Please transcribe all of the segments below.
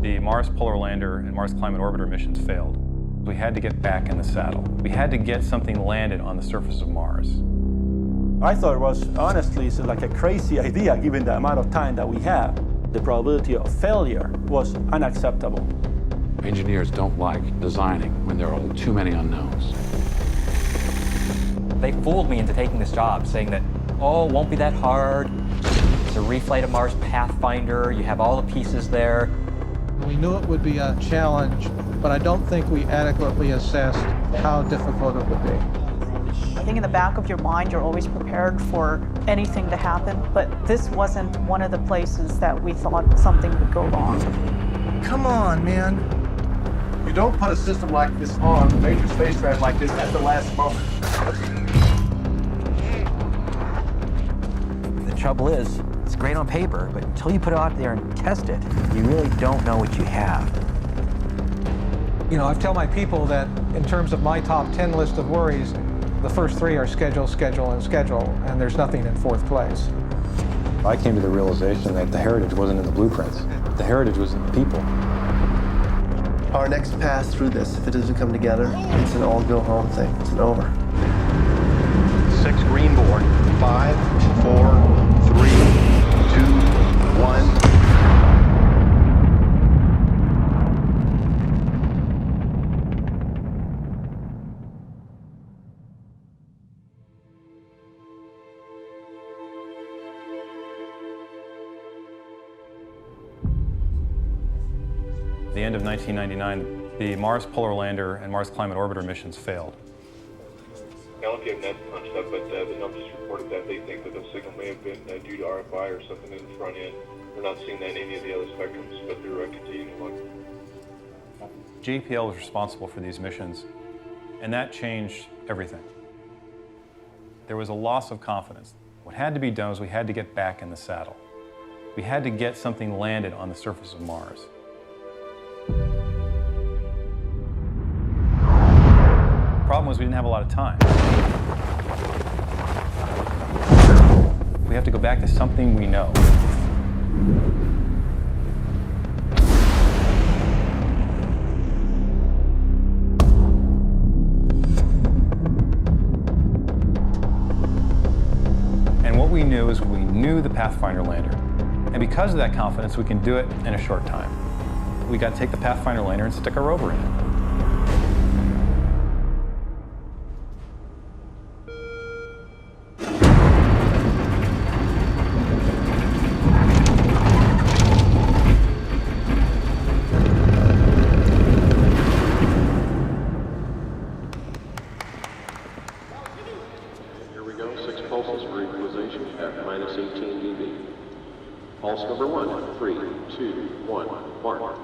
The Mars Polar Lander and Mars Climate Orbiter missions failed. We had to get back in the saddle. We had to get something landed on the surface of Mars. I thought it was, honestly, like a crazy idea given the amount of time that we have. The probability of failure was unacceptable. Engineers don't like designing when there are too many unknowns. They fooled me into taking this job, saying that, oh, it won't be that hard. It's a reflight of Mars Pathfinder. You have all the pieces there. We knew it would be a challenge, but I don't think we adequately assessed how difficult it would be. I think in the back of your mind, you're always prepared for anything to happen, but this wasn't one of the places that we thought something would go wrong. Come on, man. You don't put a system like this on a major spacecraft like this at the last moment. The trouble is, it's great on paper, but until you put it out there and test it, you really don't know what you have. You know, I tell my people that in terms of my top 10 list of worries, the first 3 are schedule, schedule, and schedule, and there's nothing in 4th place. I came to the realization that the heritage wasn't in the blueprints. The heritage was in the people. Our next pass through this, if it doesn't come together, it's an all-go-home thing. It's an over. 6 green board. 5, 4, 3, 2, 1. At the end of 1999, the Mars Polar Lander and Mars Climate Orbiter missions failed. I don't know if you have net punched up, but the numbers reported that they think that the signal may have been due to RFI or something in the front end. We're not seeing that in any of the other spectrums, but they're continuing to look. JPL was responsible for these missions, and that changed everything. There was a loss of confidence. What had to be done was we had to get back in the saddle. We had to get something landed on the surface of Mars. The problem was we didn't have a lot of time. We have to go back to something we know. And what we knew is we knew the Pathfinder lander. And because of that confidence, we can do it in a short time. We got to take the Pathfinder lander and stick a rover in it. Here we go, 6 pulses for equalization at -18 dB. Pulse number 1, 3, 2, 1, mark.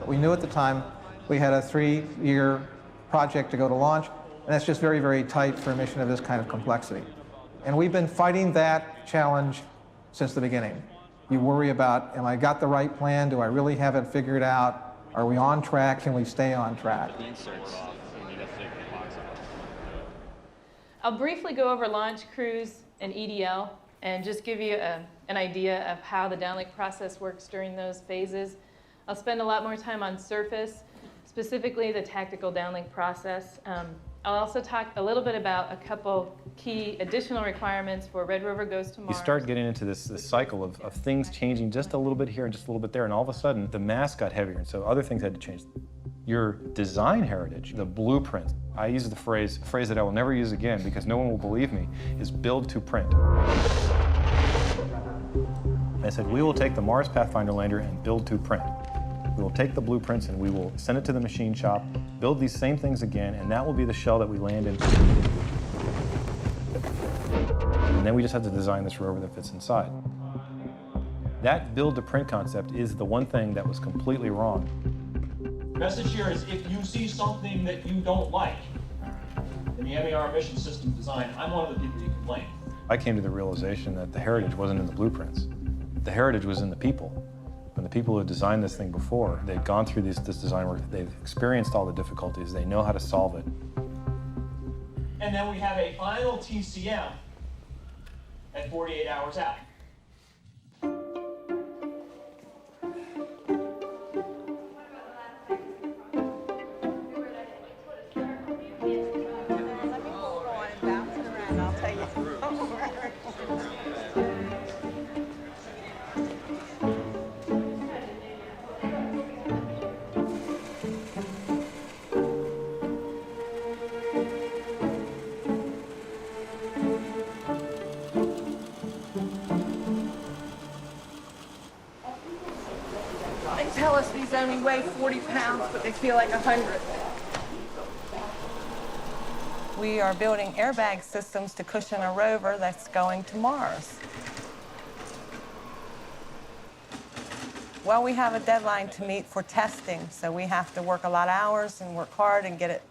We knew at the time we had a 3-year project to go to launch, and that's just very, very tight for a mission of this kind of complexity. And we've been fighting that challenge since the beginning. You worry about, am I got the right plan? Do I really have it figured out? Are we on track? Can we stay on track? I'll briefly go over launch, cruise, and EDL, and just give you an idea of how the downlink process works during those phases. I'll spend a lot more time on surface, specifically the tactical downlink process. I'll also talk a little bit about a couple key additional requirements for Red Rover Goes to Mars. You start getting into this cycle of things changing just a little bit here and just a little bit there, and all of a sudden the mass got heavier, and so other things had to change. Your design heritage, the blueprint, I use the phrase that I will never use again because no one will believe me, is build to print. I said, we will take the Mars Pathfinder lander and build to print. We will take the blueprints and we will send it to the machine shop, build these same things again, and that will be the shell that we land in. And then we just have to design this rover that fits inside. That build to print concept is the one thing that was completely wrong. Message here is if you see something that you don't like in the MER mission system design, I'm one of the people you can blame. I came to the realization that the heritage wasn't in the blueprints. The heritage was in the people. And the people who designed this thing before, they've gone through this design work, they've experienced all the difficulties, they know how to solve it. And then we have a final TCM at 48 hours out. only weigh 40 pounds, but they feel like 100. We are building airbag systems to cushion a rover that's going to Mars. Well, we have a deadline to meet for testing, so we have to work a lot of hours and work hard and get it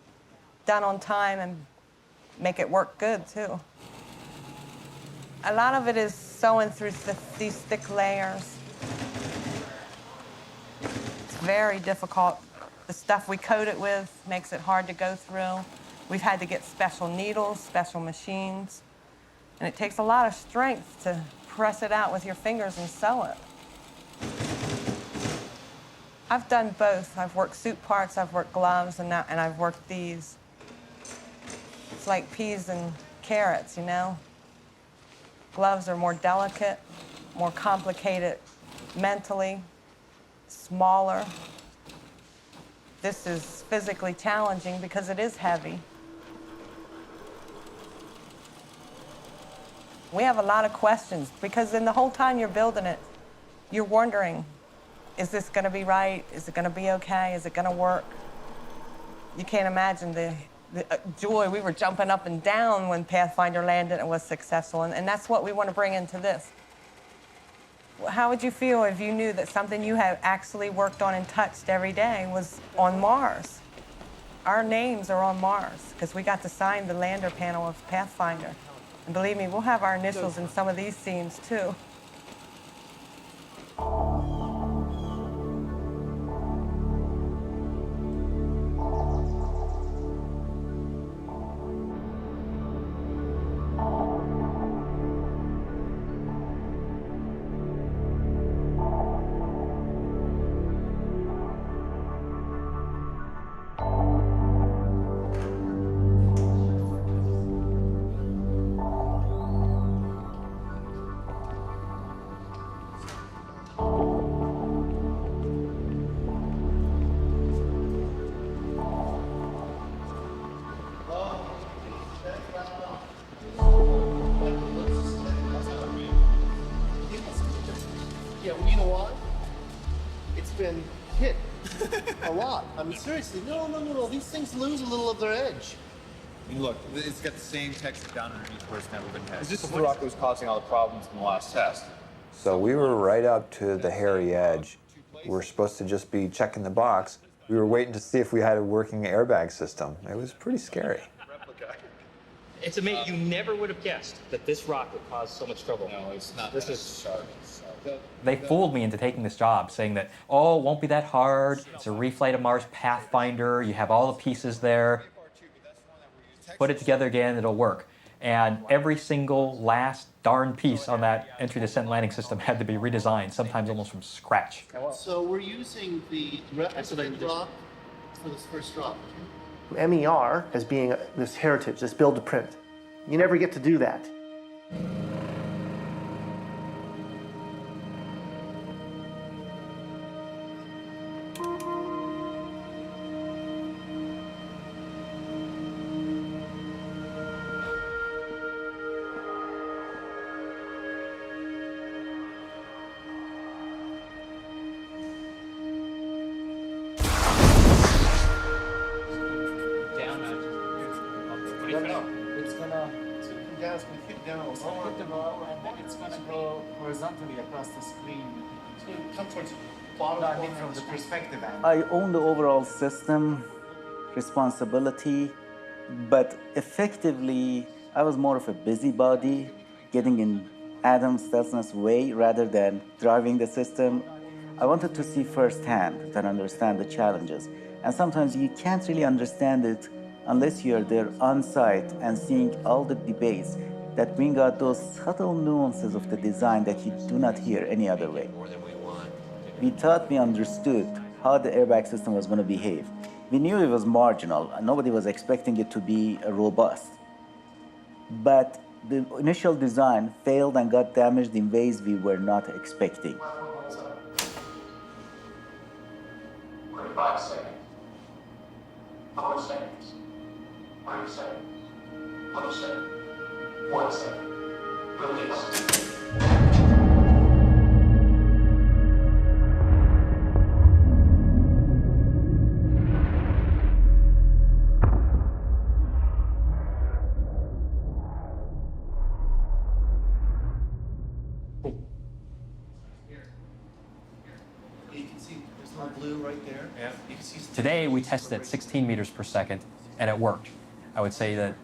done on time and make it work good, too. A lot of it is sewing through these thick layers. It's very difficult. The stuff we coat it with makes it hard to go through. We've had to get special needles, special machines, and it takes a lot of strength to press it out with your fingers and sew it. I've done both. I've worked suit parts, I've worked gloves, and I've worked these. It's like peas and carrots, you know? Gloves are more delicate, more complicated mentally, smaller. This is physically challenging because it is heavy. We have a lot of questions because in the whole time you're building it, you're wondering, is this going to be right? Is it going to be okay? Is it going to work? You can't imagine the joy. We were jumping up and down when Pathfinder landed and was successful, and that's what we want to bring into this. How would you feel if you knew that something you have actually worked on and touched every day was on Mars? Our names are on Mars because we got to sign the lander panel of Pathfinder. And believe me, we'll have our initials in some of these scenes too. Hit a lot. I mean, seriously, no. These things lose a little of their edge. I mean, look, it's got the same texture down underneath where it's never been tested. This is the rock that was causing all the problems in the last test. So we were right up to the hairy edge. We were supposed to just be checking the box. We were waiting to see if we had a working airbag system. It was pretty scary. It's amazing. You never would have guessed that this rock would cause so much trouble. No, it's not. This is sharp. They fooled me into taking this job, saying that, oh, it won't be that hard. It's a reflight of Mars Pathfinder. You have all the pieces there. Put it together again, it'll work. And every single last darn piece on that entry descent landing system had to be redesigned, sometimes almost from scratch. So we're using the replica drop for this first drop. MER as being this heritage, this build to print. You never get to do that. I own the overall system responsibility, but effectively, I was more of a busybody, getting in Adam Stelzner's way rather than driving the system. I wanted to see firsthand and understand the challenges. And sometimes you can't really understand it unless you're there on site and seeing all the debates that bring out those subtle nuances of the design that you do not hear any other way. We thought we understood how the airbag system was going to behave. We knew it was marginal, and nobody was expecting it to be robust. But the initial design failed and got damaged in ways we were not expecting. 45 seconds. 4 seconds. 3 seconds. 2 seconds. 1 second. Release. blue right there. Yeah. You can see Today, we tested at 16 meters per second, and it worked. I would say that,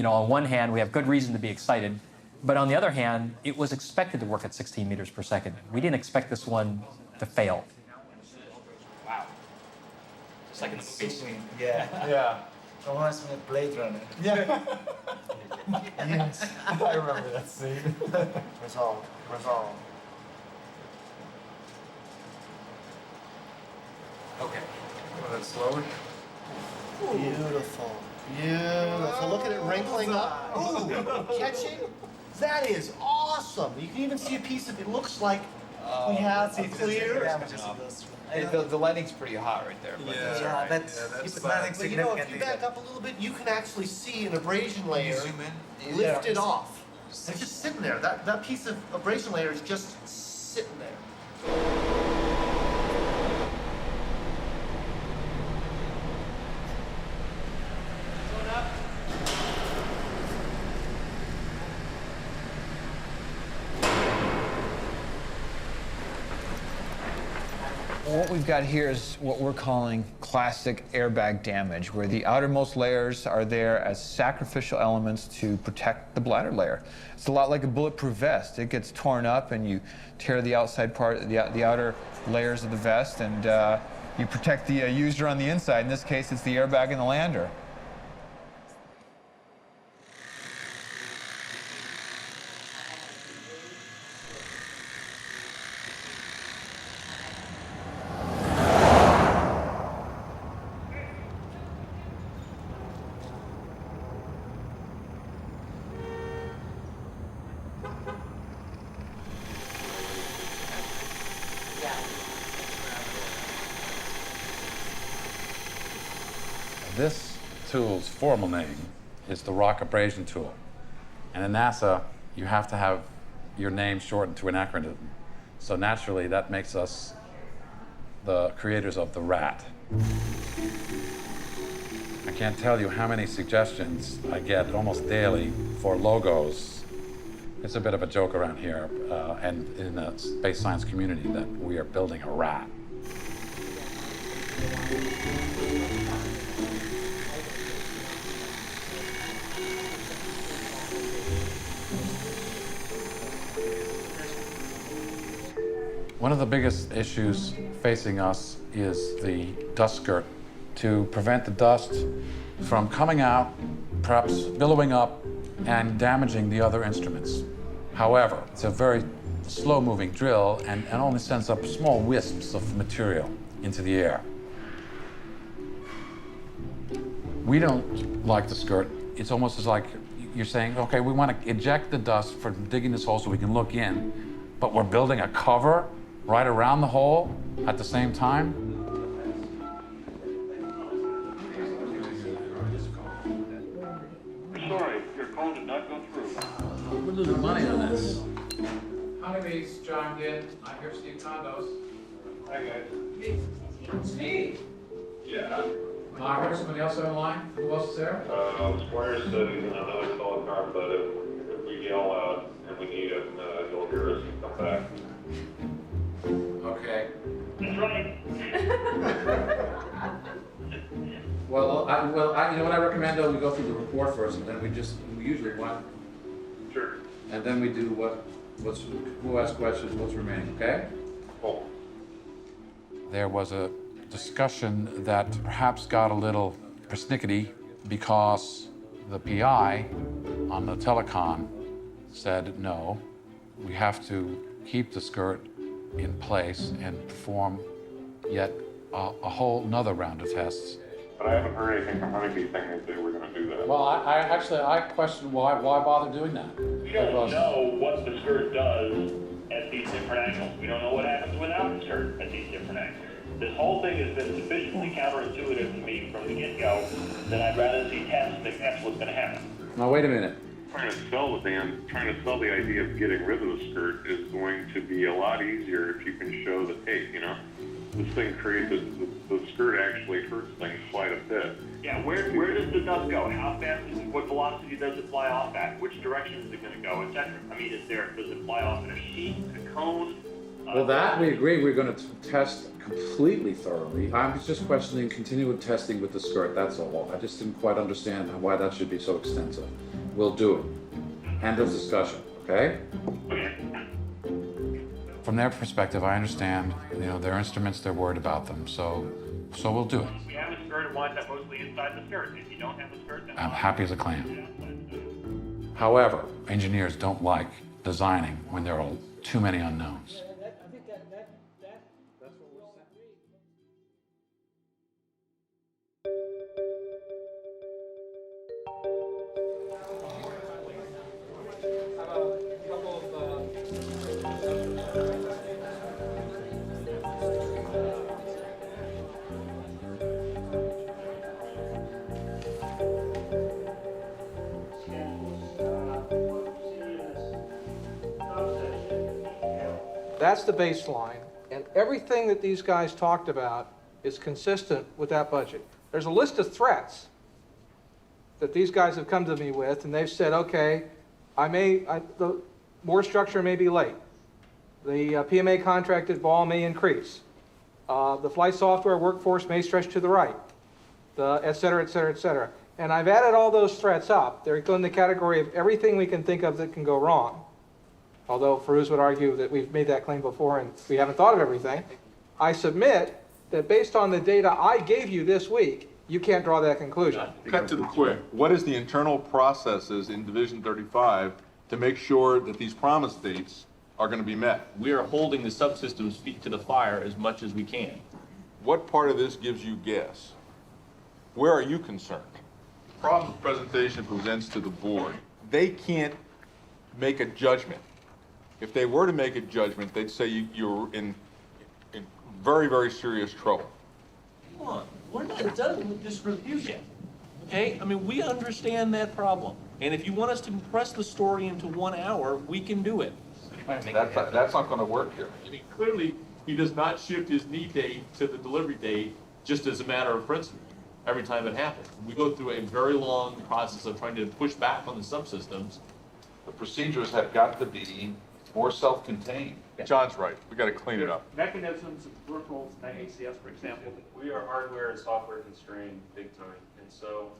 on one hand, we have good reason to be excited, but on the other hand, it was expected to work at 16 meters per second. We didn't expect this one to fail. Wow. It's like in the movie scene. Yeah. Yeah. Reminds me of Blade Runner. Yeah. Yes. I remember that scene. Resolve. Okay. Well, that's slower. Beautiful. Beautiful. Look at it wrinkling up. Ooh, catching. That is awesome. You can even see a piece of it. Looks like we have a clear. The lighting's pretty hot right there. But that's not But you know, if you back up a little bit, you can actually see an abrasion layer zoom in. lifted off. It's just sitting there. That piece of abrasion layer is just sitting there. What we've got here is what we're calling classic airbag damage, where the outermost layers are there as sacrificial elements to protect the bladder layer. It's a lot like a bulletproof vest. It gets torn up and you tear the outside part, the outer layers of the vest, and you protect the user on the inside. In this case, it's the airbag and the lander. This tool's formal name is the rock abrasion tool. And in NASA, you have to have your name shortened to an acronym. So naturally, that makes us the creators of the RAT. I can't tell you how many suggestions I get almost daily for logos. It's a bit of a joke around here and in the space science community that we are building a RAT. One of the biggest issues facing us is the dust skirt. To prevent the dust from coming out, perhaps billowing up, and damaging the other instruments. However, it's a very slow-moving drill and only sends up small wisps of material into the air. We don't like the skirt. It's almost as like you're saying, okay, we want to eject the dust for digging this hole so we can look in, but we're building a cover right around the hole at the same time. Sorry, your call did not go through. We're losing money on this. How do these, John, get? I'm here, Steve Condos. Hi, guys. Steve? Yeah. I heard somebody else on the line. Who else is there? Squire said he's in another solid car, but if we yell out and we need him, he'll hear us and come back. Okay. That's right. Well, you know what I recommend, though? We go through the report first, and then we usually want. Sure. And then we do who asks questions, what's remaining, okay? Cool. There was a discussion that perhaps got a little persnickety because the PI on the telecon said, no, we have to keep the skirt in place and perform yet a whole nother round of tests. But I haven't heard anything from Honeybee saying that they were going to do that. Well, I question why bother doing that? We don't know what the skirt does at these different angles. We don't know what happens without the skirt at these different angles. This whole thing has been sufficiently counterintuitive to me from the get-go that I'd rather see tests that that's what's going to happen. Now, wait a minute. Trying to sell the idea of getting rid of the skirt is going to be a lot easier if you can show that, hey, this thing creates the skirt actually hurts things quite a bit. Yeah, where does the dust go? How fast, what velocity does it fly off at? Which direction is it going to go, etc.? I mean, does it fly off in a sheet, a cone? Well, that we agree we're going to test completely thoroughly. I was just questioning continual testing with the skirt, that's all. I just didn't quite understand why that should be so extensive. We'll do it. End of discussion, okay? From their perspective, I understand, their instruments, they're worried about them, so we'll do it. If you have a skirt, why is that mostly inside the skirt? If you don't have a skirt, then... I'm happy as a clam. However, engineers don't like designing when there are too many unknowns. That's the baseline, and everything that these guys talked about is consistent with that budget. There's a list of threats that these guys have come to me with, and they've said, okay, the board structure may be late. The PMA contracted ball may increase. The flight software workforce may stretch to the right, et cetera, et cetera, et cetera. And I've added all those threats up. They're in the category of everything we can think of that can go wrong. Although Farouz would argue that we've made that claim before and we haven't thought of everything. I submit that based on the data I gave you this week, you can't draw that conclusion. Cut to the quick. What is the internal processes in Division 35 to make sure that these promise dates are going to be met? We are holding the subsystems feet to the fire as much as we can. What part of this gives you gas? Where are you concerned? The problem the presentation presents to the board, they can't make a judgment. If they were to make a judgment, they'd say you're in very, very serious trouble. Come on, we're not done with this review yet, okay? I mean, we understand that problem. And if you want us to compress the story into 1 hour, we can do it. That's not going to work here. I mean, clearly, he does not shift his need date to the delivery date just as a matter of principle every time it happens. We go through a very long process of trying to push back on the subsystems. The procedures have got to be more self-contained. John's right. We got to clean it up. Mechanisms and peripherals at ACS, for example. We are hardware and software constrained big time, and so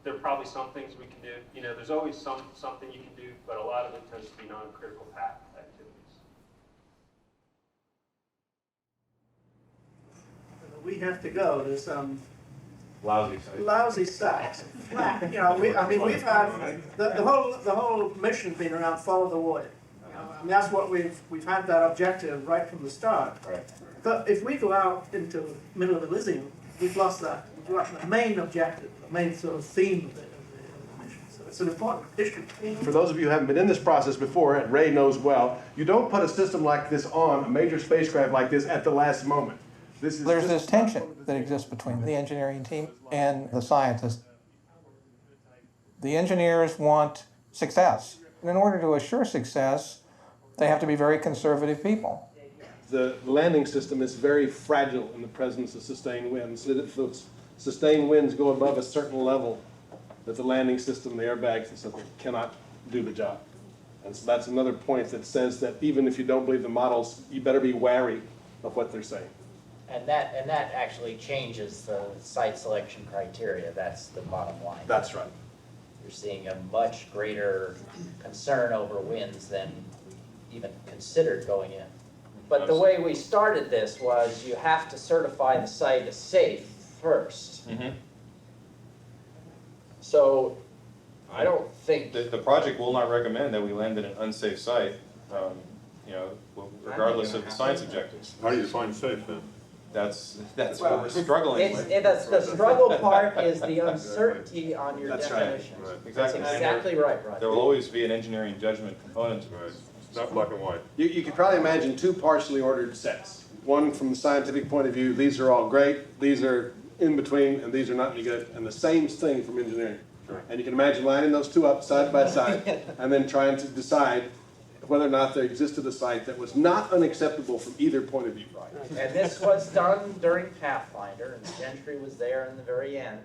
there are probably some things we can do. There's always something you can do, but a lot of it tends to be non-critical path activities. We have to go to some Lousy sites. Flat. We've had the whole mission's been around follow the water. That's what we've had that objective right from the start. Right. But if we go out into the middle of Elysium, we've lost that. We've lost the main objective, the main sort of theme of the mission. So it's an important issue. For those of you who haven't been in this process before, and Ray knows well, you don't put a system like this on a major spacecraft like this at the last moment. There's this tension that exists between the engineering team and the scientists. The engineers want success. And in order to assure success, they have to be very conservative people. The landing system is very fragile in the presence of sustained winds. If those sustained winds go above a certain level, that the landing system, the airbags and stuff cannot do the job. And so that's another point that says that even if you don't believe the models, you better be wary of what they're saying. And that actually changes the site selection criteria. That's the bottom line. That's right. You're seeing a much greater concern over winds than we even considered going in. But the way we started this was you have to certify the site as safe first. Mm-hmm. So I don't think... The project will not recommend that we land in an unsafe site, regardless of the science objectives. How do you define safe then? That's what we're struggling with. The struggle part is the uncertainty on your definition. Right. Exactly. That's exactly right, Roger. There will always be an engineering judgment component to this. It's not black and white. You can probably imagine two partially ordered sets. One from the scientific point of view, these are all great, these are in between, and these are not any good. And the same thing from engineering. Sure. And you can imagine lining those two up side by side and then trying to decide whether or not there existed a site that was not unacceptable from either point of view. And this was done during Pathfinder, and Gentry was there in the very end.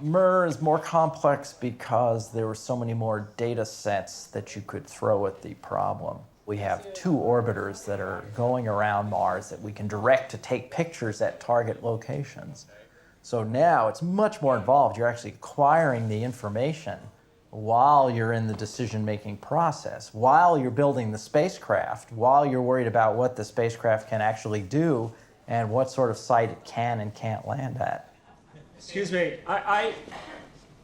MIR is more complex because there were so many more data sets that you could throw at the problem. We have 2 orbiters that are going around Mars that we can direct to take pictures at target locations. So now it's much more involved. You're actually acquiring the information while you're in the decision-making process, while you're building the spacecraft, while you're worried about what the spacecraft can actually do and what sort of site it can and can't land at. Excuse me,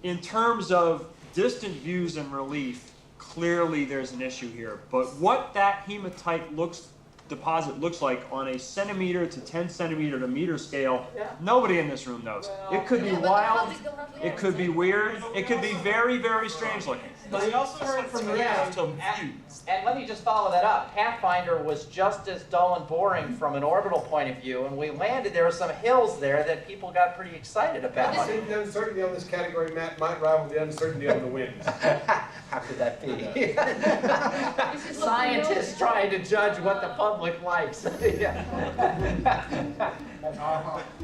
in terms of distant views and relief, clearly there's an issue here. But what that hematite deposit looks like on a centimeter to 10 centimeter to meter scale, nobody in this room knows. It could be wild, it could be weird, it could be very, very strange looking. But we also heard from and let me just follow that up. Pathfinder was just as dull and boring from an orbital point of view, and we landed, there were some hills there that people got pretty excited about. The uncertainty on this category, Matt, might rival the uncertainty on the winds. How could that be? Scientists trying to judge what the public likes.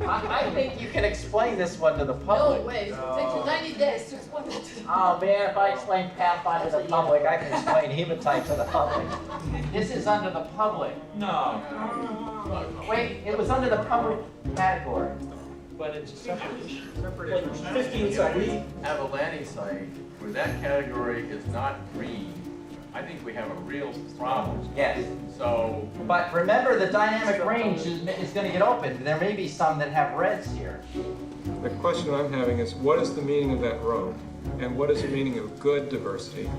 I think you can explain this one to the public. No way. It takes you 90 days to explain that to them. Oh man, if I explain Pathfinder to the public, I can explain hematite to the public. This is under the public. No. Wait, it was under the public category. But it's a separate issue. Like 15 seconds. We have a landing site where that category is not green. I think we have a real problem. Yes. So. But remember, the dynamic range is going to get opened. There may be some that have reds here. The question I'm having is, what is the meaning of that row? And what is the meaning of good diversity?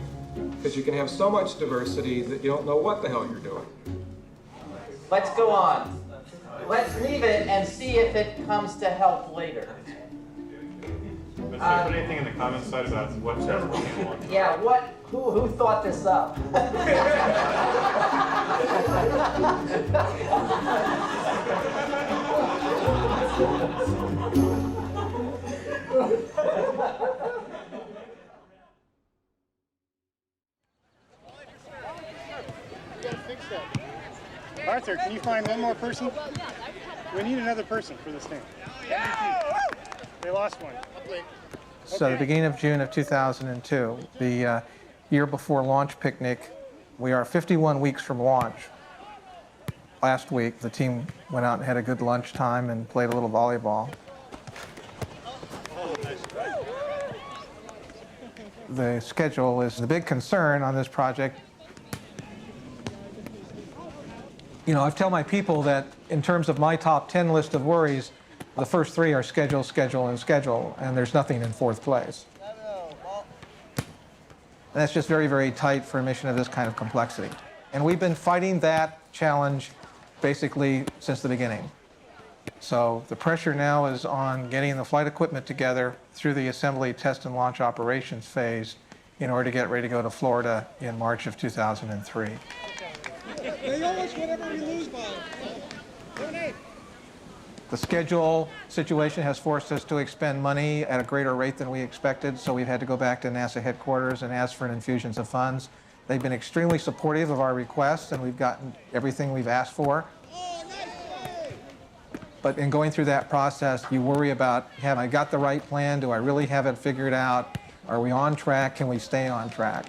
Because you can have so much diversity that you don't know what the hell you're doing. Let's go on. Let's leave it and see if it comes to help later. But so put anything in the comments side about what's ever working on? Yeah, who thought this up? Arthur, can you find one more person? We need another person for this thing. They lost one. So the beginning of June of 2002, the year before launch picnic, we are 51 weeks from launch. Last week, the team went out and had a good lunch time and played a little volleyball. The schedule is the big concern on this project. You know, I've told my people that in terms of my top 10 list of worries, the first 3 are schedule, schedule, and schedule, and there's nothing in 4th place. And that's just very, very tight for a mission of this kind of complexity. And we've been fighting that challenge basically since the beginning. So the pressure now is on getting the flight equipment together through the assembly, test, and launch operations phase in order to get ready to go to Florida in March of 2003. They always whatever we lose by. Donate. The schedule situation has forced us to expend money at a greater rate than we expected, so we've had to go back to NASA headquarters and ask for an infusion of funds. They've been extremely supportive of our requests, and we've gotten everything we've asked for. But in going through that process, you worry about, have I got the right plan? Do I really have it figured out? Are we on track? Can we stay on track?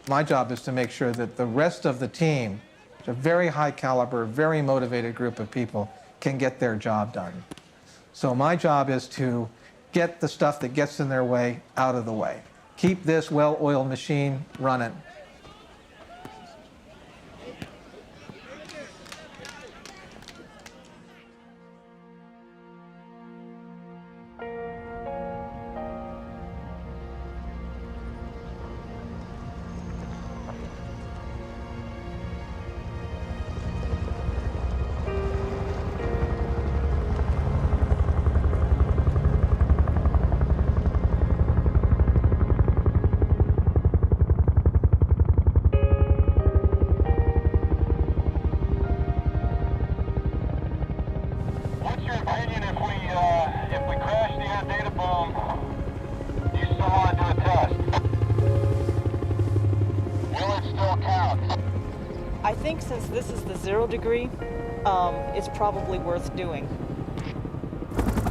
My job is to make sure that the rest of the team, it's a very high caliber, very motivated group of people, can get their job done. So my job is to get the stuff that gets in their way out of the way. Keep this well-oiled machine running. I think since this is the 0 degree, it's probably worth doing.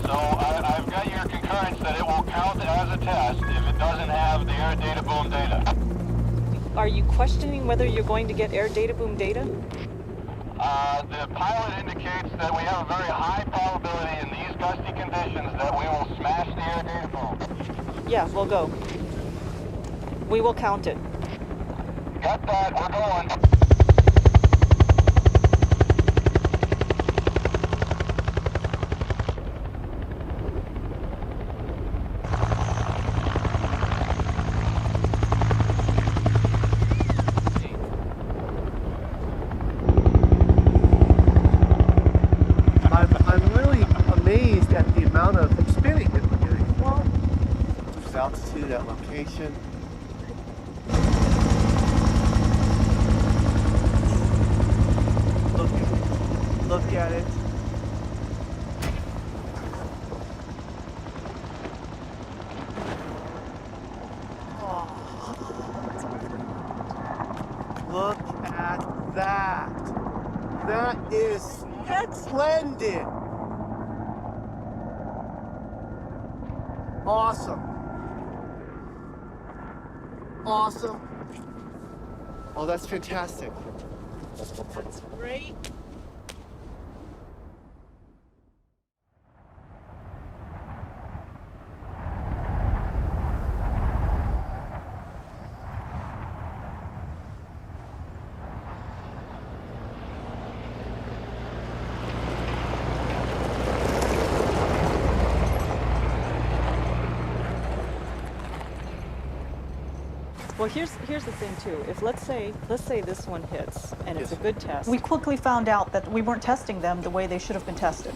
So I've I've got your concurrence that it will count as a test if it doesn't have the air data boom data. Are you questioning whether you're going to get air data boom data? The pilot indicates that we have a very high probability in these gusty conditions that we will smash the air data boom. Yeah, we'll go. We will count it. Got that, we're going. I'm really amazed at the amount of spinning that we're getting. There's altitude at location. Look at it. Look at that. That is splendid. Awesome. Awesome. Oh, that's fantastic. That's great. Well, here's the thing too. If let's say this one hits and it's a good test, we quickly found out that we weren't testing them the way they should have been tested.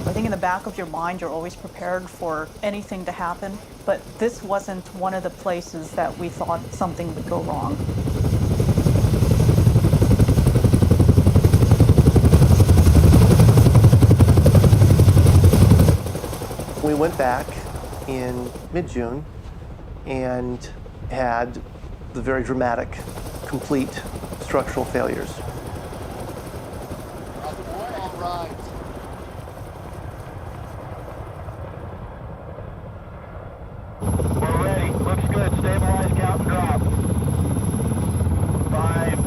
I think in the back of your mind, you're always prepared for anything to happen, but this wasn't one of the places that we thought something would go wrong. We went back in mid-June and had the very dramatic, complete structural failures. All right. We're ready. Looks good. Stabilize, count, and drop. 5,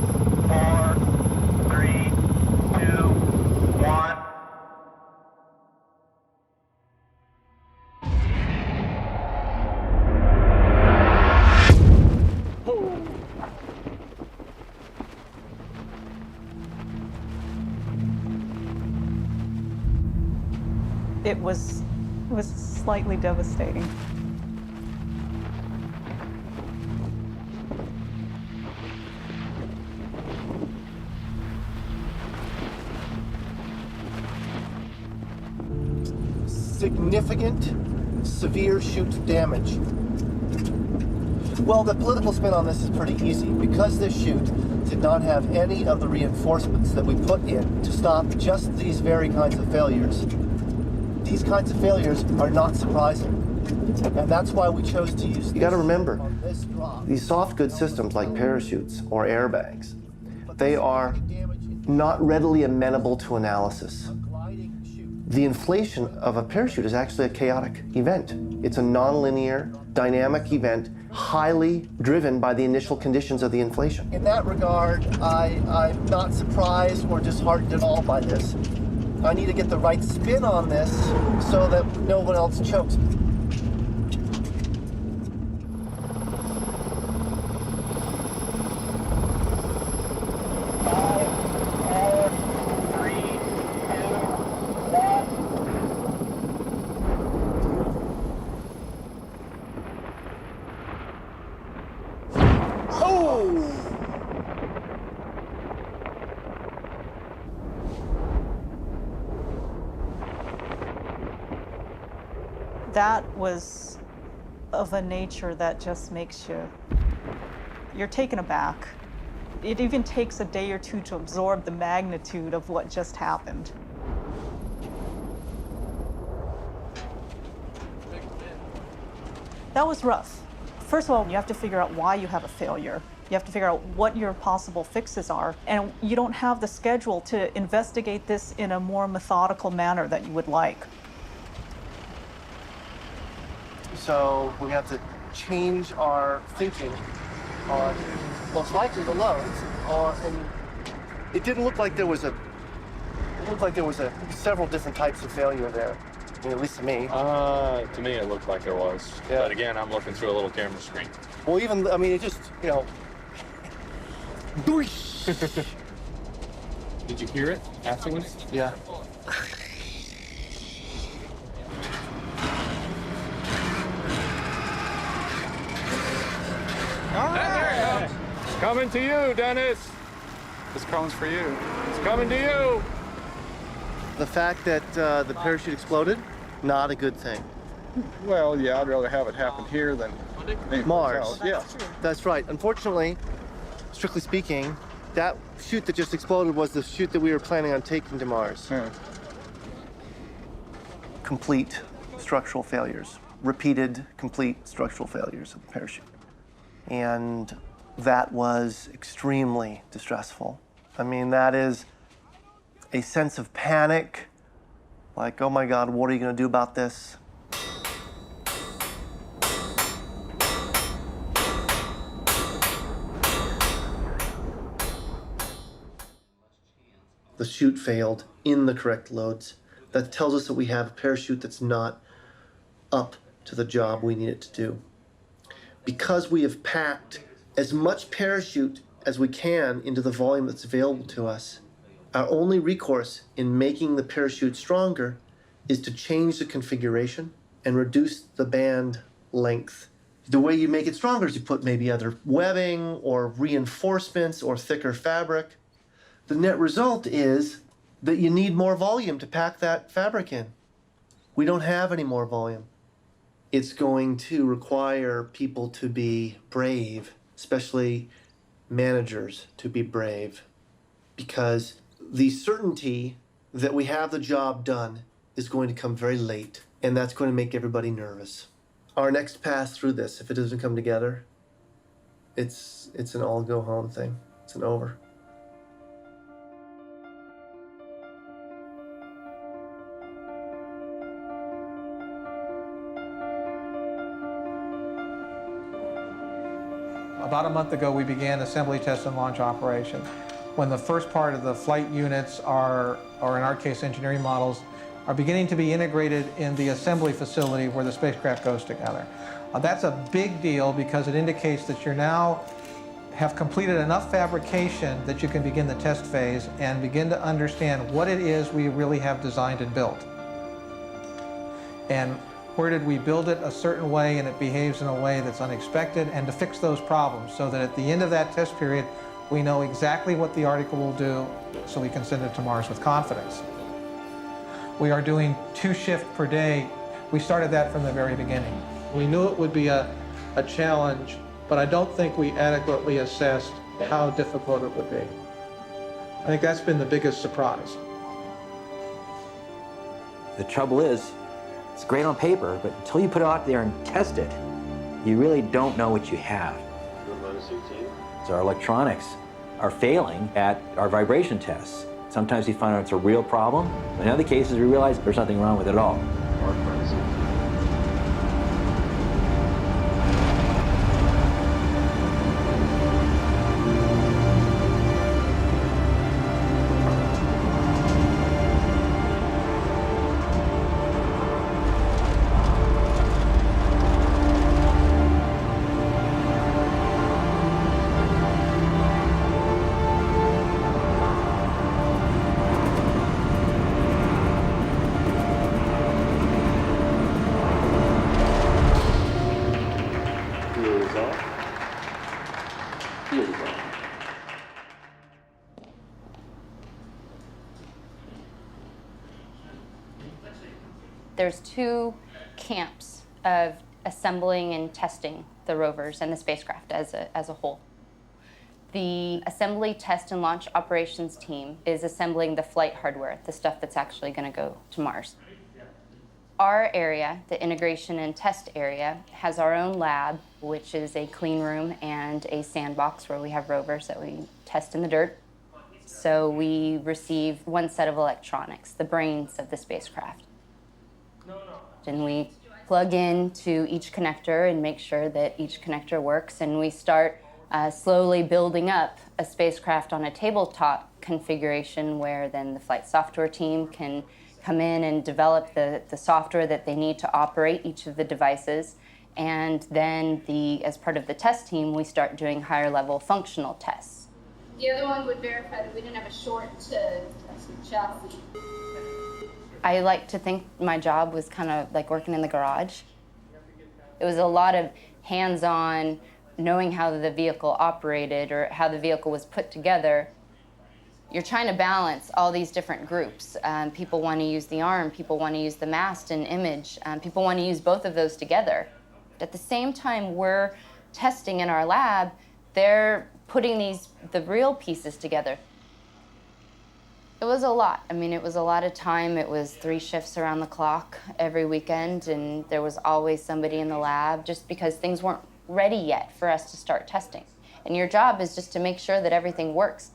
4, 3, 2, 1. It was slightly devastating. Significant, severe chute damage. Well, the political spin on this is pretty easy. Because this chute did not have any of the reinforcements that we put in to stop just these very kinds of failures, these kinds of failures are not surprising. And that's why we chose to use. You got to remember, these soft goods systems like parachutes or airbags, they are not readily amenable to analysis. The inflation of a parachute is actually a chaotic event. It's a nonlinear, dynamic event, highly driven by the initial conditions of the inflation. In that regard, I'm not surprised or disheartened at all by this. I need to get the right spin on this so that no one else chokes. That was of a nature that just makes you're taken aback. It even takes a day or two to absorb the magnitude of what just happened. That was rough. First of all, you have to figure out why you have a failure. You have to figure out what your possible fixes are, and you don't have the schedule to investigate this in a more methodical manner that you would like. So we have to change our thinking on most likely the loads. And it didn't look like there was several different types of failure there. I mean, at least to me. To me, it looked like there was. Yeah. But again, I'm looking through a little camera screen. Well, even, I mean, it just, you know. Did you hear it afterwards? Yeah. All right. It's coming to you, Dennis. This comes for you. It's coming to you. The fact that the parachute exploded, not a good thing. Well, yeah, I'd rather have it happen here than Mars. else. Yeah. That's right. Unfortunately, strictly speaking, that chute that just exploded was the chute that we were planning on taking to Mars. Yeah. Complete structural failures. Repeated, complete structural failures of the parachute. And that was extremely distressful. I mean, that is a sense of panic, like, oh my God, what are you going to do about this? The chute failed in the correct loads. That tells us that we have a parachute that's not up to the job we need it to do. Because we have packed as much parachute as we can into the volume that's available to us, our only recourse in making the parachute stronger is to change the configuration and reduce the band length. The way you make it stronger is you put maybe other webbing or reinforcements or thicker fabric. The net result is that you need more volume to pack that fabric in. We don't have any more volume. It's going to require people to be brave, especially managers to be brave, because the certainty that we have the job done is going to come very late, and that's going to make everybody nervous. Our next pass through this, if it doesn't come together, it's an all go home thing. It's an over. About a month ago, we began assembly, test, and launch operation. When the first part of the flight units are, or in our case, engineering models, are beginning to be integrated in the assembly facility where the spacecraft goes together. That's a big deal because it indicates that you now have completed enough fabrication that you can begin the test phase and begin to understand what it is we really have designed and built. And where did we build it a certain way and it behaves in a way that's unexpected, and to fix those problems so that at the end of that test period, we know exactly what the article will do so we can send it to Mars with confidence. We are doing 2 shifts per day. We started that from the very beginning. We knew it would be a challenge, but I don't think we adequately assessed how difficult it would be. I think that's been the biggest surprise. The trouble is, it's great on paper, but until you put it out there and test it, you really don't know what you have. So our electronics are failing at our vibration tests. Sometimes we find out it's a real problem. In other cases, we realize there's nothing wrong with it at all. There's 2 camps of assembling and testing the rovers and the spacecraft as a whole. The assembly, test, and launch operations team is assembling the flight hardware, the stuff that's actually going to go to Mars. Our area, the integration and test area, has our own lab, which is a clean room and a sandbox where we have rovers that we test in the dirt. So we receive one set of electronics, the brains of the spacecraft. And we plug into each connector and make sure that each connector works, and we start slowly building up a spacecraft on a tabletop configuration where then the flight software team can come in and develop the software that they need to operate each of the devices. And then as part of the test team, we start doing higher level functional tests. The other one would verify that we didn't have a short chassis. I like to think my job was kind of like working in the garage. It was a lot of hands-on, knowing how the vehicle operated or how the vehicle was put together. You're trying to balance all these different groups. People want to use the arm, people want to use the mast and image, people want to use both of those together. At the same time we're testing in our lab, they're putting the real pieces together. It was a lot. I mean, it was a lot of time. It was 3 shifts around the clock every weekend, and there was always somebody in the lab just because things weren't ready yet for us to start testing. And your job is just to make sure that everything works.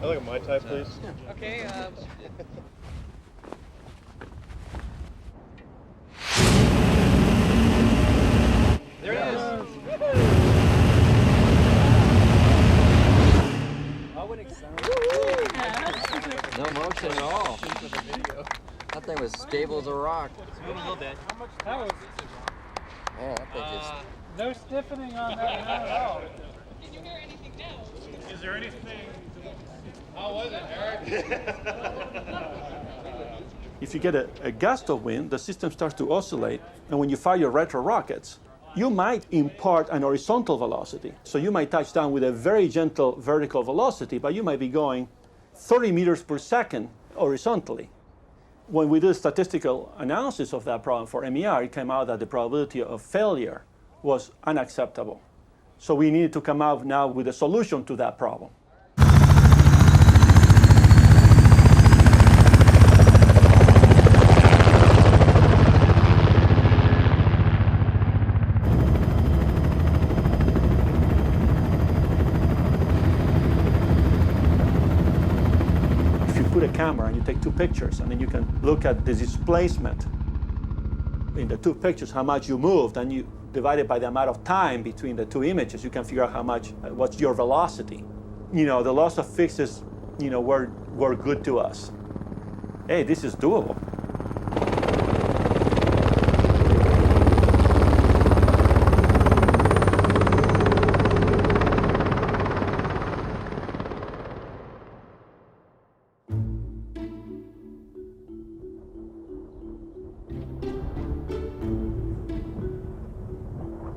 I like a Mai Tai, please. Okay. There it is. No motion at all. That thing was stable as a rock. A little bit. That was Yeah, that thing just... no stiffening on that, not at all. Can you hear anything now? Is there anything? How was it, Eric? If you get a gust of wind, the system starts to oscillate, and when you fire your retro rockets, you might impart an horizontal velocity. So you might touch down with a very gentle vertical velocity, but you might be going 30 meters per second horizontally. When we did a statistical analysis of that problem for MER, it came out that the probability of failure was unacceptable. So we needed to come out now with a solution to that problem. Put a camera and you take 2 pictures, and then you can look at the displacement in the 2 pictures, how much you moved, and you divide it by the amount of time between the 2 images. You can figure out how much, what's your velocity. You know, the loss of fixes, you know, were good to us. Hey, this is doable.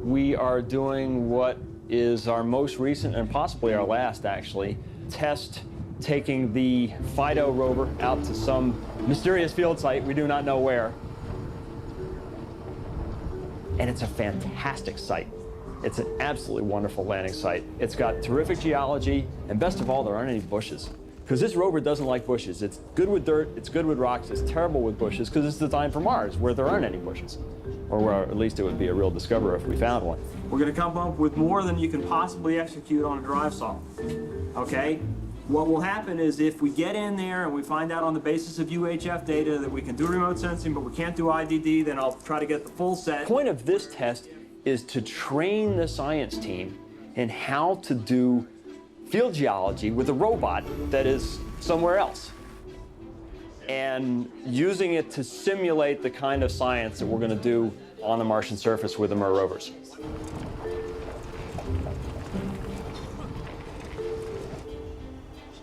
We are doing what is our most recent and possibly our last, actually, test taking the FIDO rover out to some mysterious field site. We do not know where. And it's a fantastic site. It's an absolutely wonderful landing site. It's got terrific geology, and best of all, there aren't any bushes. Because this rover doesn't like bushes. It's good with dirt, it's good with rocks, it's terrible with bushes because it's designed for Mars, where there aren't any bushes. Or where at least it would be a real discovery if we found one. We're going to come up with more than you can possibly execute on a drive saw. Okay? What will happen is if we get in there and we find out on the basis of UHF data that we can do remote sensing, but we can't do IDD, then I'll try to get the full set. The point of this test is to train the science team in how to do field geology with a robot that is somewhere else, and using it to simulate the kind of science that we're going to do on the Martian surface with the MER rovers.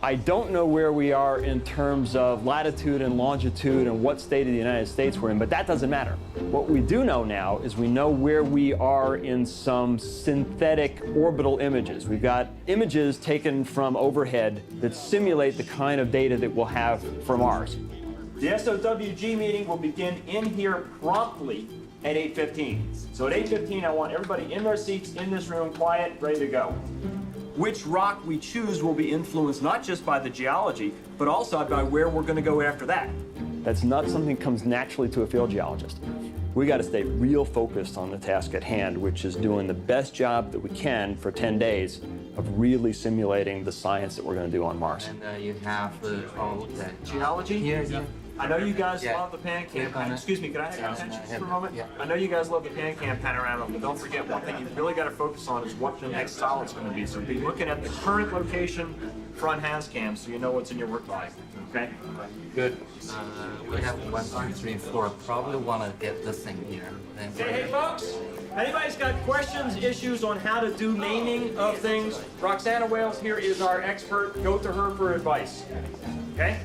I don't know where we are in terms of latitude and longitude and what state of the United States we're in, but that doesn't matter. What we do know now is we know where we are in some synthetic orbital images. We've got images taken from overhead that simulate the kind of data that we'll have from Mars. The SOWG meeting will begin in here promptly at 8:15. So at 8:15, I want everybody in their seats, in this room, quiet, ready to go. Which rock we choose will be influenced not just by the geology, but also by where we're going to go after that. That's not something that comes naturally to a field geologist. We got to stay real focused on the task at hand, which is doing the best job that we can for 10 days of really simulating the science that we're going to do on Mars. And you have all the geology? Yeah. I know you guys love the PanCam. Excuse me, can I have your attention for a moment? Yeah. I know you guys love the PanCam panorama, but don't forget one thing you've really got to focus on is what the next solid's going to be. So be looking at the current location front has cam so you know what's in your work bag. Okay? Good. We have 1, 2, 3, 4. Probably want to get this thing here. Hey folks, anybody's got questions, issues on how to do naming of things? Roxana Wales here is our expert. Go to her for advice. Okay?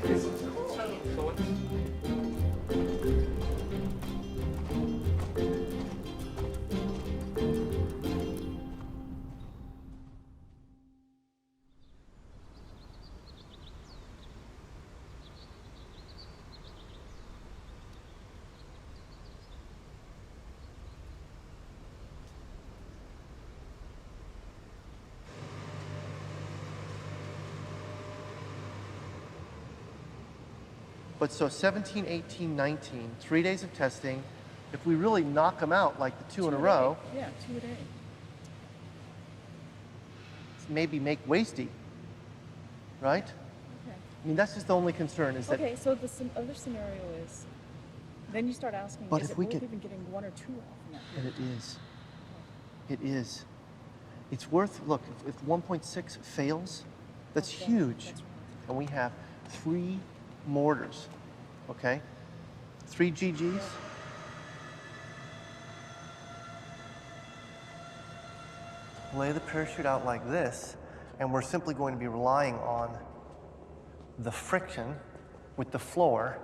But so 17, 18, 19, 3 days of testing. If we really knock them out like the two in a row, Yeah, 2 a day. maybe make wasty, right? Okay. I mean, that's just the only concern is that. Okay, so the other scenario is, then you start asking, But is if it we worth get- even getting 1 or 2 off in that And period? it is. It is. It's worth, look, if 1.6 fails, that's huge. And we have 3 mortars, okay? 3 GGs. Lay the parachute out like this, and we're simply going to be relying on the friction with the floor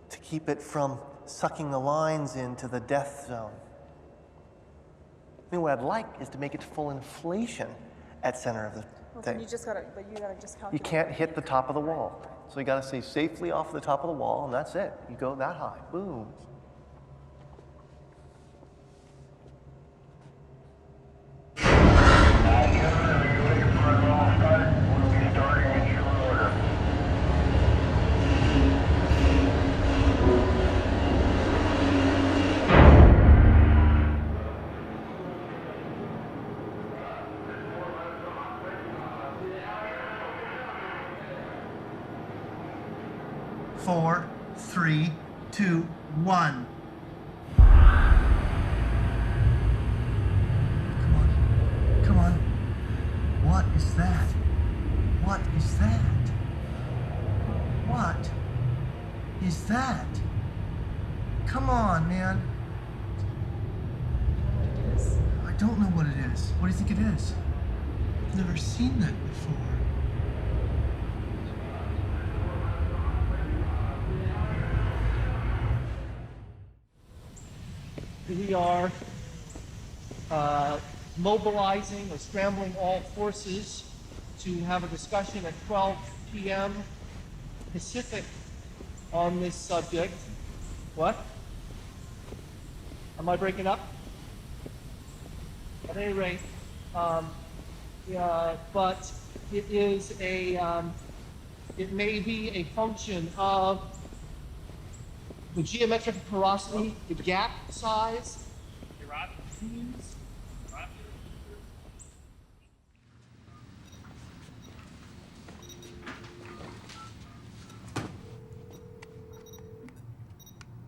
to keep it from sucking the lines into the death zone. I mean, what I'd like is to make it full inflation at center of the Well, thing. then you just gotta, but you gotta just You calculate. can't hit the top of the wall. So you gotta stay safely off the top of the wall, and that's it. You go that high, boom. Four, 3, 2, 1. Come on. What is that? What is that? What is that? Come on, man. I don't know what it is. What do you think it is? I've never seen that before. We are mobilizing or scrambling all forces to have a discussion at 12 p.m. Pacific on this subject. What? Am I breaking up? At any rate, yeah, but it is a, it may be a function of the geometric porosity, the gap size.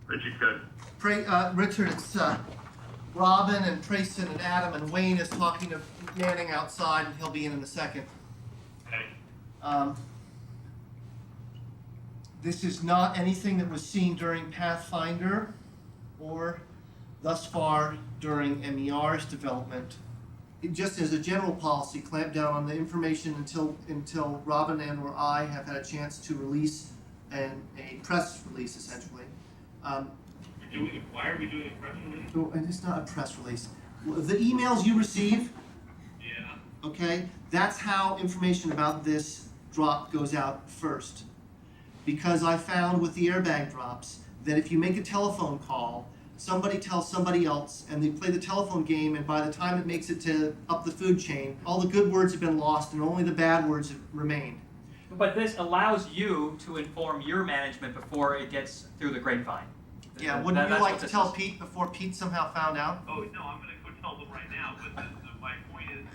Richard, good. Richard, it's Robin and Trayson and Adam and Wayne is talking to Manning outside, and he'll be in a second. Okay. This is not anything that was seen during Pathfinder or thus far during MER's development. just as a general policy, clamp down on the information until Robin and or I have had a chance to release a press release, essentially. Why are we doing a press release? Oh, and it's not a press release. The emails you receive, okay, that's how information about this drop goes out first. Because I found with the airbag drops that if you make a telephone call, somebody tells somebody else, and they play the telephone game, and by the time it makes it to up the food chain, all the good words have been lost and only the bad words have remained. But this allows you to inform your management before it gets through the grapevine. Yeah, wouldn't you like to tell Pete before Pete somehow found out? Oh, no, I'm going to go tell them right now, but my point is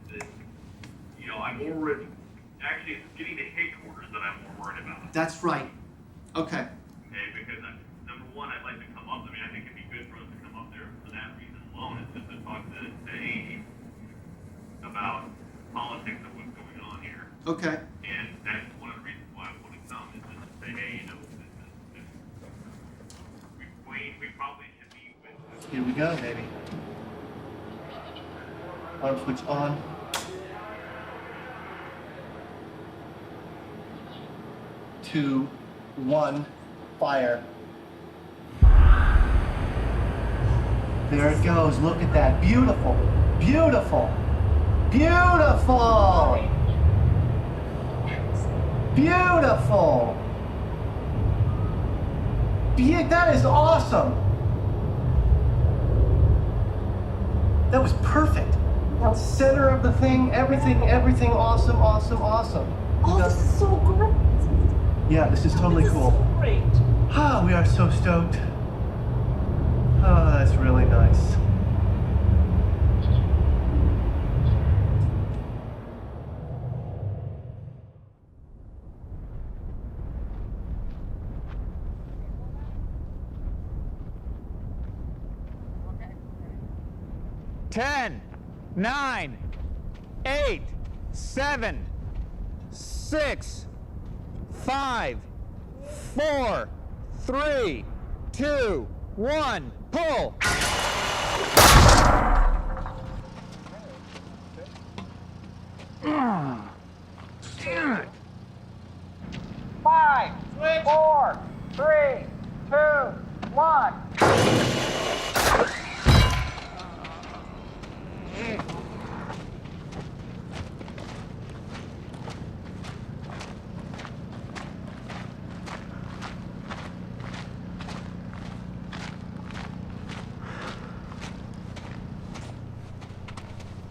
that, you know, I'm more worried, actually it's getting to headquarters that I'm more worried about. That's right. Okay. Okay, because number one, I'd like to come up, I mean, I think it'd be good for us to come up there for that reason alone, is just to talk to Amy about politics of what's going on here. Okay. And that's one of the reasons why I want to come, is just to say, hey, you know, we probably should be with. Here we go, baby. Arm switch on. Two, one, fire. There it goes. Look at that. Beautiful. Beautiful. Beautiful. Beautiful. That is awesome. That was perfect. Center of the thing, everything awesome, awesome, awesome. Oh, this is so great. Yeah, this is totally cool. So great. Ah, we are so stoked. Oh, that's really nice. Ten, 9, 8, 7, 6, 5, 4, 3, 2, 1, pull! Damn it! 5, 4, 3, 2, 1.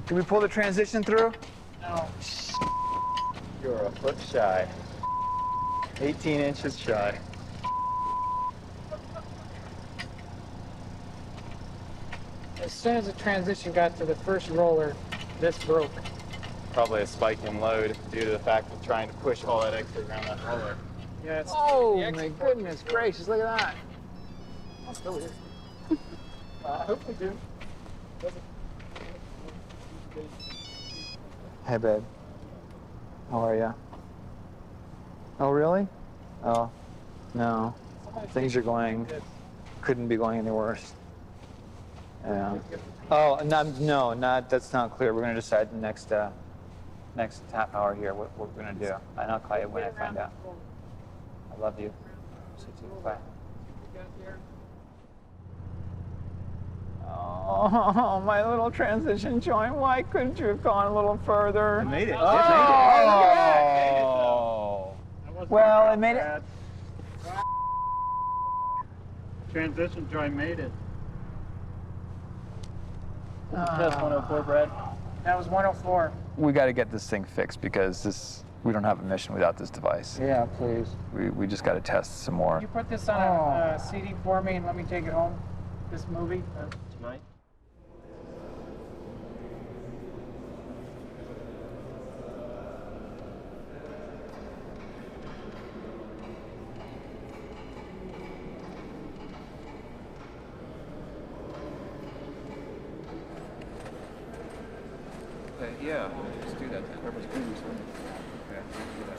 Can we pull the transition through? No. You're a foot shy. 18 inches shy. As soon as the transition got to the first roller, this broke. Probably a spike in load due to the fact of trying to push all that extra around that roller. Yeah, it's Oh my goodness gracious, look at that. Oh, still here. I hope we do. Hey babe. How are ya? Oh really? Oh, no. Things are couldn't be going any worse. Yeah. Oh, no, that's not clear. We're gonna decide the next half hour here what we're gonna do. And I'll call you when I find out. I love you. See you too. Bye. Oh, my little transition joint. Why couldn't you have gone a little further? I made it. Oh! Well, I made it. Transition joint made it. Test 104, Brad. That was 104. We got to get this thing fixed because we don't have a mission without this device. Yeah, please. We just got to test some more. Can you put this on a CD for me and let me take it home? This movie? Tonight? Yeah, let's do that then. Everybody's going to do something. Yeah, let's do that.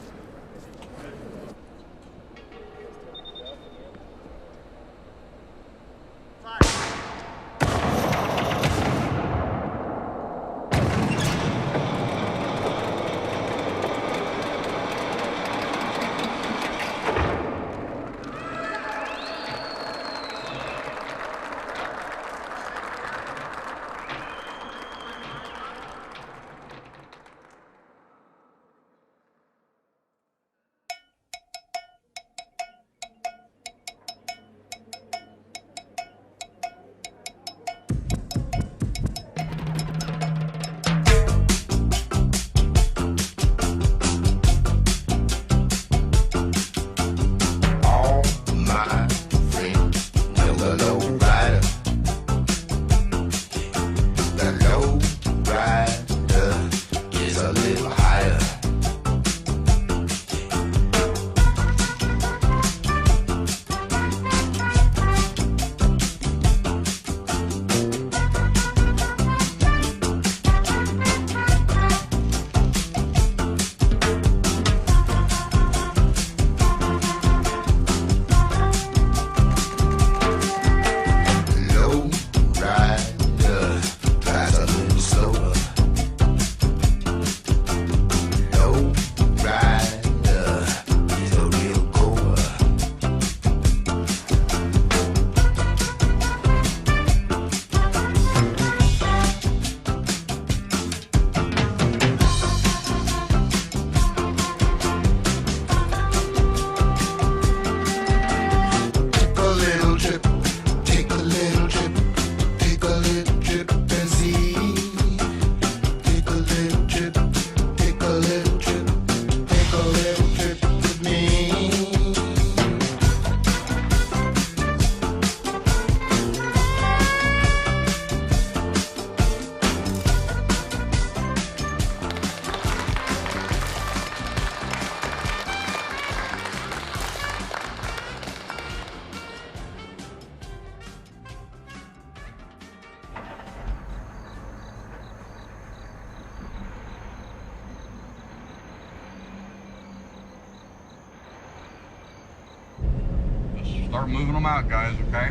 Start moving them out, guys, okay?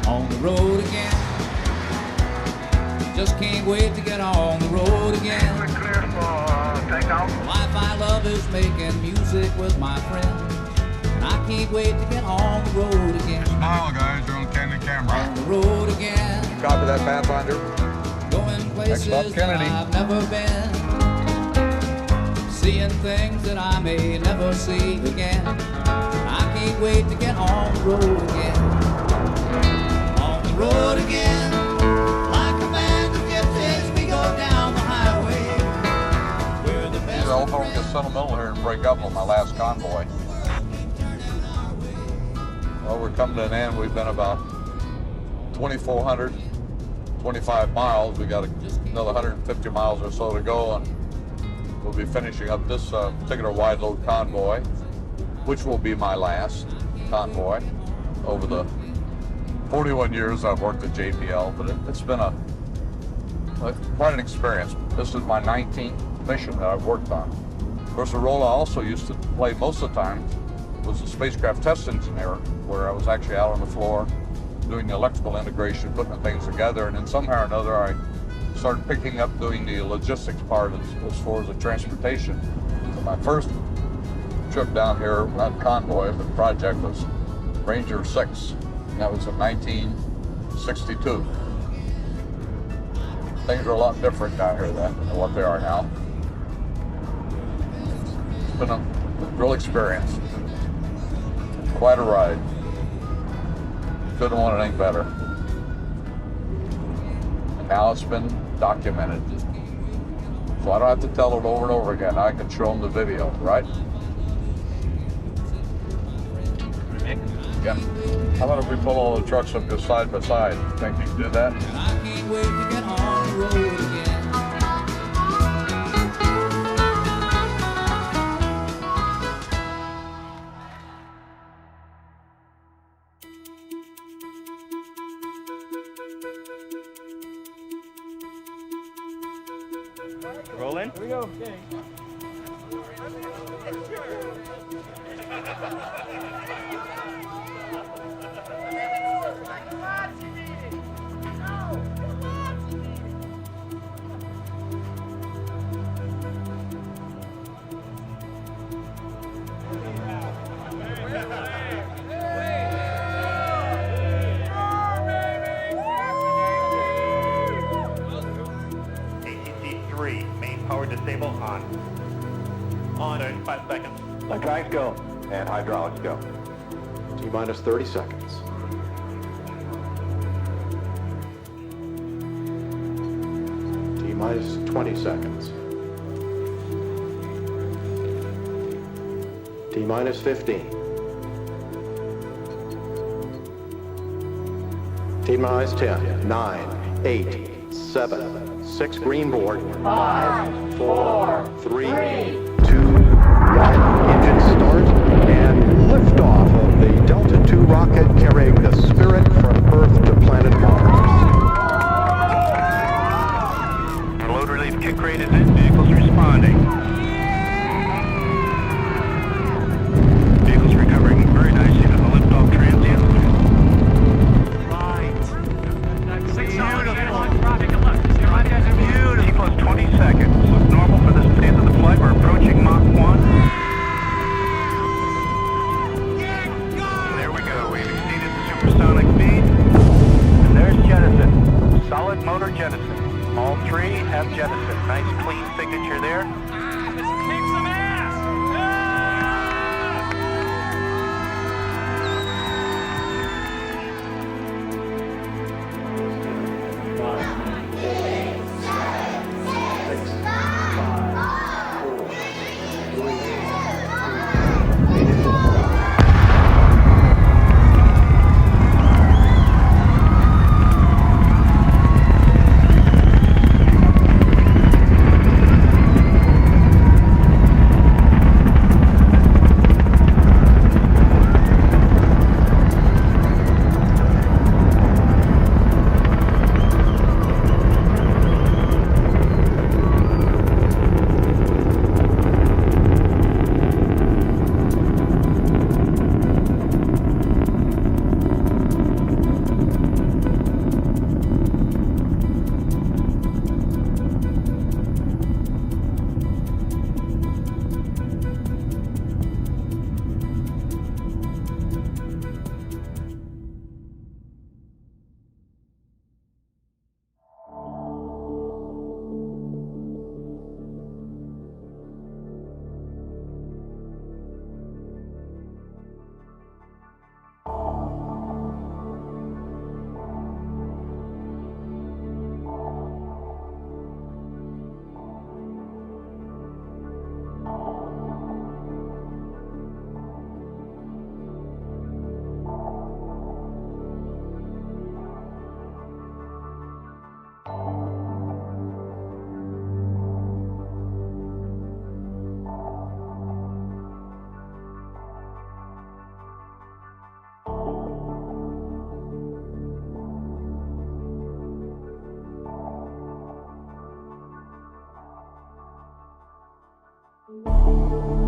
On the road again. Just can't wait to get on the road again. We're clear for takeoff. Life I love is making music with my friends. And I can't wait to get on the road again. Smile, guys, you're on candid camera. On the road again. Copy that, Pathfinder. Going places Next up, Kennedy. that I've never been. Seeing things that I may never see again. I can't wait to get on the road again. On the road again. Like a band of gypsies, we go down the highway. We're the best. I'll get sentimental here and break up on my last convoy. Well, we're coming to an end. We've been about 2,425 miles. We got another 150 miles or so to go, and we'll be finishing up this particular wide load convoy, which will be my last convoy over the 41 years I've worked at JPL, but it's been quite an experience. This is my 19th mission that I've worked on. Of course, the role I also used to play most of the time was a spacecraft test engineer, where I was actually out on the floor doing the electrical integration, putting the things together, and then somehow or another I started picking up doing the logistics part as far as the transportation. So my first trip down here, not convoy, but project, was Ranger 6. And that was in 1962. Things are a lot different down here then than what they are now. It's been a real experience. Quite a ride. Couldn't want anything better. And now it's been documented. So I don't have to tell it over and over again. I can show them the video, right? Yeah. How about if we pull all the trucks up just side by side? Think you can do that? I can't wait to get on the road again. Rolling? Here we go. Okay. Power disable on. On in 5 seconds. Electronics go. And hydraulics go. T-minus 30 seconds. T-minus 20 seconds. T-minus 15. T-minus 10, 9, 8, 7, 6, green board. 5, 4, 3, 2, 1. Engine start and liftoff of the Delta II rocket carrying the Spirit from Earth to planet Mars. Our load relief kick rate is in. Vehicles responding. Vehicles recovering very nicely from the liftoff transient. T plus 20 seconds. Look normal for this phase of the flight. We're approaching you.